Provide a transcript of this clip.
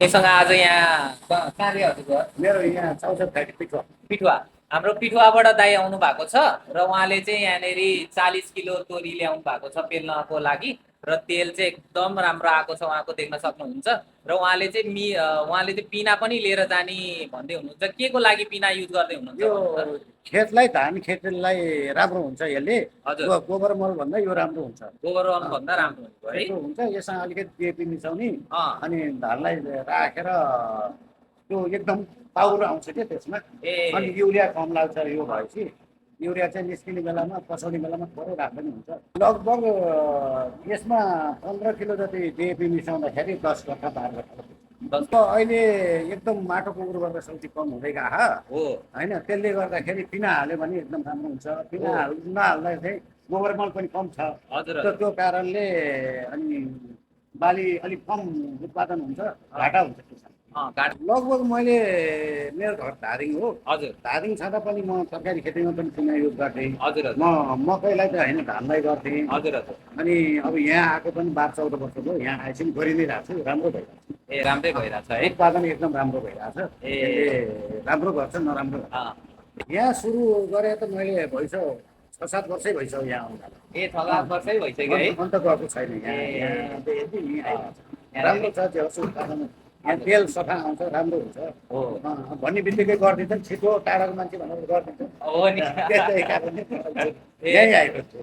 हामीसँग आज यहाँ कहाँ रे हजुरको घर? मेरो यहाँ चौसठ घाटी पिठो। पिठुवा। हाम्रो पिठुवाबाट दाइ आउनु भएको छ र उहाँले चाहिँ यहाँनिर 40 किलो तोरी ल्याउनु भएको छ पेल्नको लागि र तेल चाहिँ एकदम राम्रो आएको छ उहाँको देख्न सक्नुहुन्छ र उहाँले चाहिँ पिना पनि लिएर जाने भन्दै हुनुहुन्छ। के को लागि पिना युज गर्दै हुनुहुन्छ यो भन्नुहुन्छ? खेतलाई धान खेतलाई राम्रो हुन्छ यसले। हजुर। गोबर मल भन्दा यो राम्रो हुन्छ। गोबर भन्दा राम्रो हुन्छ है। राम्रो हुन्छ। यसमा अलिकति डिएपी मिसाउने अँ। अनि धानलाई राखेर त्यो एकदम पाउरो आउँछ क्या त्यसमा। अनि ए युरिया कम लाग्छ यो भएपछि। युरिया चाहिँ निस्किने बेलामा पसाउने बेलामा थोरै राख्दा नि हुन्छ। लगभग यसमा 15 किलो जति डिएपी मिसाउँदाखेरि 10 कट्ठा 12 कट्ठा। अहिले एकदम माटोको उर्वरता शक्ति कम हुँदै गएको हो होइन। त्यसले गर्दाखेरि पिना हाल्यो भने एकदम राम्रो हुन्छ। पिना नहाल्दाखेरि गोबर मल पनि कम छ। हजुर त्यो कारणले अनि बाली अलिक कम उत्पादन हुन्छ, घाटा हुन्छ किसान। लगभग मैले मेरो घर धादिङ हो। हजुर धादिङ छँदा पनि म तरकारी खेतीमा पनि पिना युज गर्थेँ। हजुर म मकैलाई त होइन धानलाई गर्थेँ। हजुर हजुर। अनि अब यहाँ आएको पनि 12-14 वर्ष भयो। यहाँ आएपछि गरि नै रहेको छु। राम्रो भइरहेको छ। ए राम्रै भइरहेछ है। उत्पादन एकदम राम्रो भइरहेछ। यसले राम्रो गर्छ नराम्रो गर्छ। यहाँ सुरु गरे त मैले भइसक्यो 6-7 वर्षै भइसक्यो यहाँ आउँदा। ए 6-7 वर्षै भइसक्यो है। अन्त गएको छैन यहाँ। यहाँ त यति राम्रो छ त्यो उत्पादन। यहाँ तेल सफा आउँछ, राम्रो हुन्छ हो भन्ने बित्तिकै गरिदिन्छ नि। छिटो टाढाको मान्छे भनेर गरिदिन्छ हो नि। त्यसै कारणले यहीँ आएको छु।